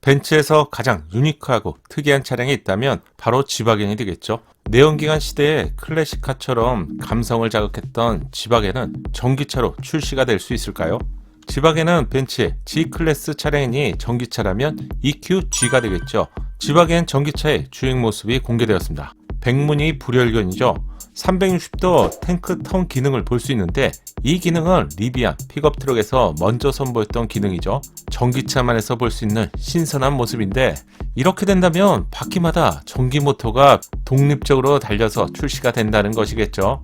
벤츠에서 가장 유니크하고 특이한 차량이 있다면 바로 지바겐이 되겠죠. 내연기관 시대의 클래식카처럼 감성을 자극했던 지바겐은 전기차로 출시가 될 수 있을까요? 지바겐은 벤츠의 G클래스 차량이니 전기차라면 EQG가 되겠죠. 지바겐 전기차의 주행 모습이 공개되었습니다. 백문이 불여일견이죠. 360도 탱크 턴 기능을 볼 수 있는데 이 기능은 리비안 픽업 트럭에서 먼저 선보였던 기능이죠. 전기차만에서 볼 수 있는 신선한 모습인데 이렇게 된다면 바퀴마다 전기 모터가 독립적으로 달려서 출시가 된다는 것이겠죠.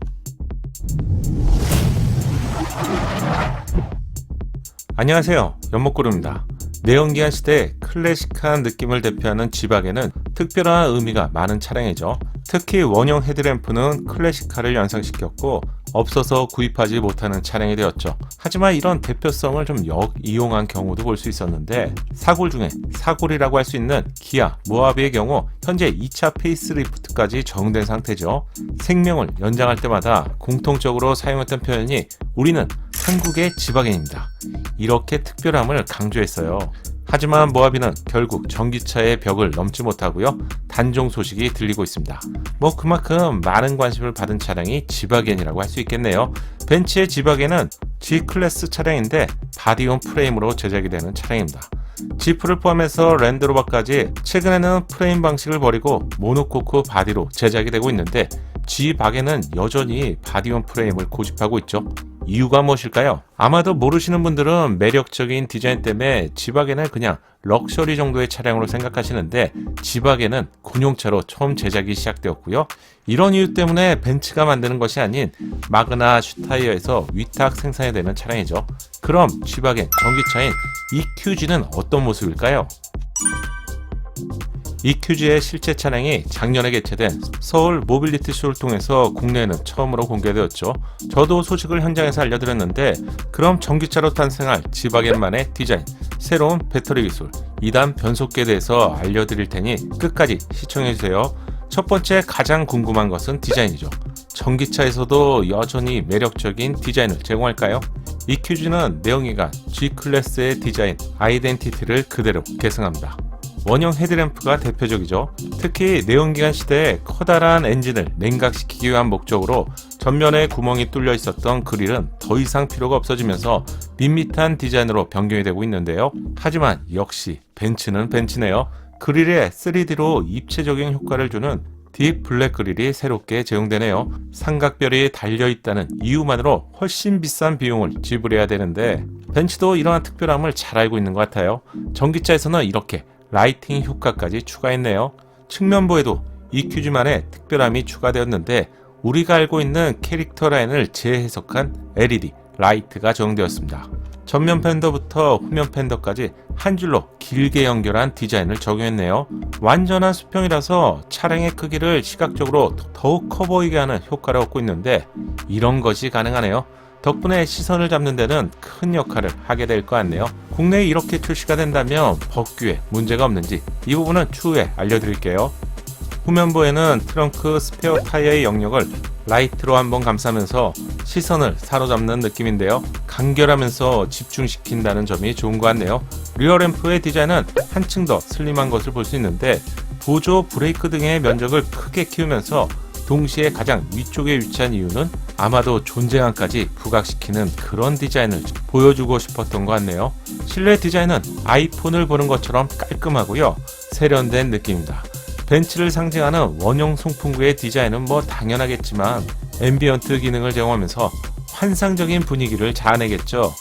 안녕하세요, 연목구름입니다. 내연기관 시대의 클래식한 느낌을 대표하는 지바겐은 특별한 의미가 많은 차량이죠. 특히 원형 헤드램프는 클래식카를 연상시켰고 없어서 구입하지 못하는 차량이 되었죠. 하지만 이런 대표성을 좀 역이용한 경우도 볼 수 있었는데 사골 중에 사골이라고 할 수 있는 기아 모하비의 경우 현재 2차 페이스리프트까지 적용된 상태죠. 생명을 연장할 때마다 공통적으로 사용했던 표현이 우리는 한국의 지바겐입니다. 이렇게 특별함을 강조했어요. 하지만 모하비는 결국 전기차의 벽을 넘지 못하고요. 단종 소식이 들리고 있습니다. 그만큼 많은 관심을 받은 차량이 지바겐이라고 할 수 있겠네요. 벤츠의 지바겐은 G클래스 차량인데 바디온 프레임으로 제작이 되는 차량입니다. 지프를 포함해서 랜드로버까지 최근에는 프레임 방식을 버리고 모노코크 바디로 제작이 되고 있는데 지바겐은 여전히 바디온 프레임을 고집하고 있죠. 이유가 무엇일까요? 아마도 모르시는 분들은 매력적인 디자인 때문에 지바겐을 그냥 럭셔리 정도의 차량으로 생각하시는데 지바겐은 군용차로 처음 제작이 시작되었고요. 이런 이유 때문에 벤츠가 만드는 것이 아닌 마그나 슈타이어에서 위탁 생산이 되는 차량이죠. 그럼 지바겐 전기차인 EQG는 어떤 모습일까요? EQG의 실제 차량이 작년에 개최된 서울 모빌리티 쇼를 통해서 국내에는 처음으로 공개되었죠. 저도 소식을 현장에서 알려드렸는데 그럼 전기차로 탄생할 지바겐만의 디자인, 새로운 배터리 기술, 2단 변속기에 대해서 알려드릴 테니 끝까지 시청해주세요. 첫 번째 가장 궁금한 것은 디자인이죠. 전기차에서도 여전히 매력적인 디자인을 제공할까요? EQG는 내연기관 G클래스의 디자인, 아이덴티티를 그대로 계승합니다. 원형 헤드램프가 대표적이죠. 특히 내연기관 시대에 커다란 엔진을 냉각시키기 위한 목적으로 전면에 구멍이 뚫려 있었던 그릴은 더 이상 필요가 없어지면서 밋밋한 디자인으로 변경이 되고 있는데요. 하지만 역시 벤츠는 벤츠네요. 그릴에 3D로 입체적인 효과를 주는 딥 블랙 그릴이 새롭게 제공되네요. 삼각별이 달려있다는 이유만으로 훨씬 비싼 비용을 지불해야 되는데 벤츠도 이러한 특별함을 잘 알고 있는 것 같아요. 전기차에서는 이렇게 라이팅 효과까지 추가했네요. 측면부에도 EQG만의 특별함이 추가되었는데 우리가 알고 있는 캐릭터 라인을 재해석한 LED 라이트가 적용되었습니다. 전면 팬더부터 후면 팬더까지 한 줄로 길게 연결한 디자인을 적용했네요. 완전한 수평이라서 차량의 크기를 시각적으로 더욱 커 보이게 하는 효과를 얻고 있는데 이런 것이 가능하네요. 덕분에 시선을 잡는 데는 큰 역할을 하게 될 것 같네요. 국내에 이렇게 출시가 된다면 법규에 문제가 없는지 이 부분은 추후에 알려드릴게요. 후면부에는 트렁크 스페어 타이어의 영역을 라이트로 한번 감싸면서 시선을 사로잡는 느낌인데요. 간결하면서 집중시킨다는 점이 좋은 것 같네요. 리어램프의 디자인은 한층 더 슬림한 것을 볼 수 있는데 보조 브레이크 등의 면적을 크게 키우면서 동시에 가장 위쪽에 위치한 이유는 아마도 존재감까지 부각시키는 그런 디자인을 보여주고 싶었던 것 같네요. 실내 디자인은 아이폰을 보는 것처럼 깔끔하고요. 세련된 느낌입니다. 벤츠를 상징하는 원형 송풍구의 디자인은 당연하겠지만 앰비언트 기능을 제공하면서 환상적인 분위기를 자아내겠죠.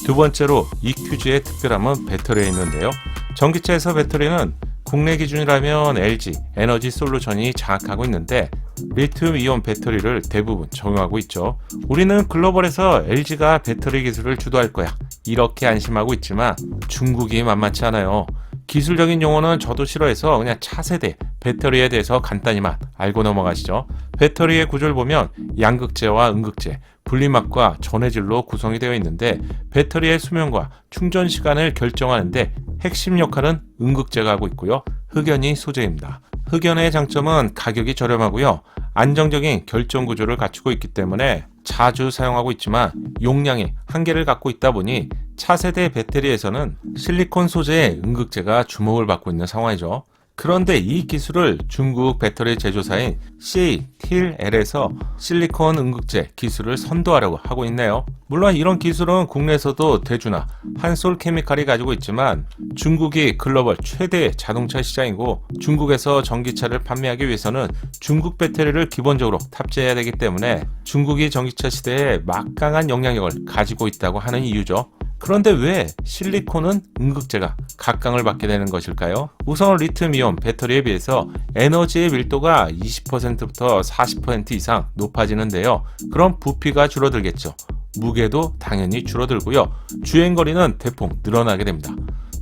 두 번째로 EQG의 특별함은 배터리에 있는데요. 전기차에서 배터리는 국내 기준이라면 LG 에너지 솔루션이 장악하고 있는데 리튬 이온 배터리를 대부분 적용하고 있죠. 우리는 글로벌에서 LG가 배터리 기술을 주도할 거야 이렇게 안심하고 있지만 중국이 만만치 않아요. 기술적인 용어는 저도 싫어해서 그냥 차세대 배터리에 대해서 간단히만 알고 넘어가시죠. 배터리의 구조를 보면 양극재와 음극재, 분리막과 전해질로 구성이 되어 있는데 배터리의 수명과 충전 시간을 결정하는데 핵심 역할은 음극재가 하고 있고요. 흑연이 소재입니다. 흑연의 장점은 가격이 저렴하고요. 안정적인 결정 구조를 갖추고 있기 때문에 자주 사용하고 있지만 용량의 한계를 갖고 있다 보니 차세대 배터리에서는 실리콘 소재의 음극재가 주목을 받고 있는 상황이죠. 그런데 이 기술을 중국 배터리 제조사인 CATL에서 실리콘 음극재 기술을 선도하려고 하고 있네요. 물론 이런 기술은 국내에서도 대주나 한솔케미칼이 가지고 있지만 중국이 글로벌 최대의 자동차 시장이고 중국에서 전기차를 판매하기 위해서는 중국 배터리를 기본적으로 탑재해야 되기 때문에 중국이 전기차 시대에 막강한 영향력을 가지고 있다고 하는 이유죠. 그런데 왜 실리콘은 음극재가 각광을 받게 되는 것일까요? 우선 리튬이온 배터리에 비해서 에너지의 밀도가 20%부터 40% 이상 높아지는데요. 그럼 부피가 줄어들겠죠. 무게도 당연히 줄어들고요. 주행거리는 대폭 늘어나게 됩니다.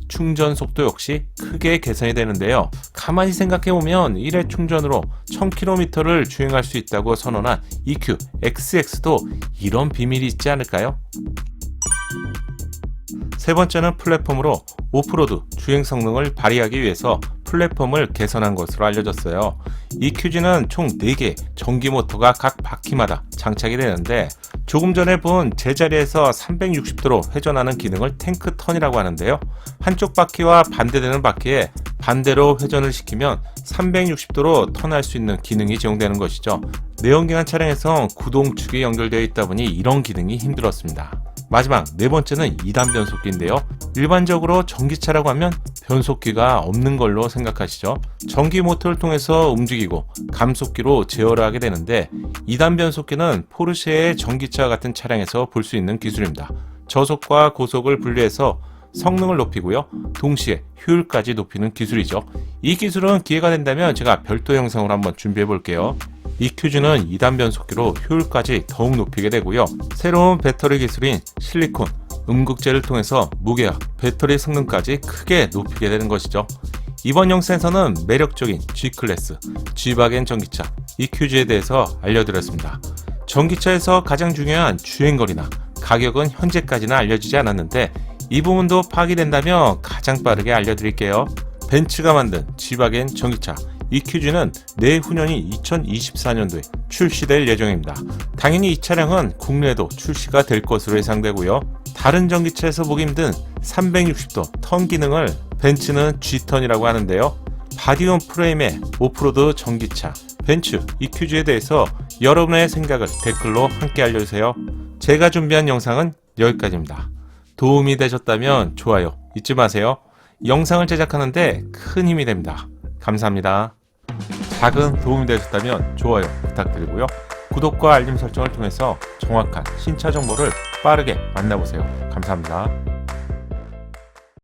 충전 속도 역시 크게 개선이 되는데요. 가만히 생각해보면 1회 충전으로 1000km를 주행할 수 있다고 선언한 EQXX도 이런 비밀이 있지 않을까요? 세 번째는 플랫폼으로 오프로드 주행 성능을 발휘하기 위해서 플랫폼을 개선한 것으로 알려졌어요. EQG는 총 4개 전기 모터가 각 바퀴마다 장착이 되는데 조금 전에 본 제자리에서 360도로 회전하는 기능을 탱크 턴이라고 하는데요. 한쪽 바퀴와 반대되는 바퀴에 반대로 회전을 시키면 360도로 턴할 수 있는 기능이 제공되는 것이죠. 내연기관 차량에서 구동축이 연결되어 있다 보니 이런 기능이 힘들었습니다. 마지막 네 번째는 2단 변속기인데요. 일반적으로 전기차라고 하면 변속기가 없는 걸로 생각하시죠. 전기 모터를 통해서 움직이고 감속기로 제어를 하게 되는데 2단 변속기는 포르쉐의 전기차 같은 차량에서 볼 수 있는 기술입니다. 저속과 고속을 분리해서 성능을 높이고요. 동시에 효율까지 높이는 기술이죠. 이 기술은 기회가 된다면 제가 별도 영상으로 한번 준비해 볼게요. EQG는 2단 변속기로 효율까지 더욱 높이게 되고요. 새로운 배터리 기술인 실리콘, 음극재를 통해서 무게와 배터리 성능까지 크게 높이게 되는 것이죠. 이번 영상에서는 매력적인 G클래스, G바겐 전기차 EQG에 대해서 알려드렸습니다. 전기차에서 가장 중요한 주행거리나 가격은 현재까지는 알려지지 않았는데 이 부분도 파악된다면 가장 빠르게 알려드릴게요. 벤츠가 만든 G바겐 전기차 EQG는 내후년이 2024년도에 출시될 예정입니다. 당연히 이 차량은 국내에도 출시가 될 것으로 예상되고요. 다른 전기차에서 보기 힘든 360도 턴 기능을 벤츠는 G턴이라고 하는데요. 바디온 프레임의 오프로드 전기차 벤츠 EQG에 대해서 여러분의 생각을 댓글로 함께 알려주세요. 제가 준비한 영상은 여기까지입니다. 도움이 되셨다면 좋아요 잊지 마세요. 영상을 제작하는데 큰 힘이 됩니다. 감사합니다. 작은 도움이 되셨다면 좋아요 부탁드리고요. 구독과 알림 설정을 통해서 정확한 신차 정보를 빠르게 만나보세요. 감사합니다.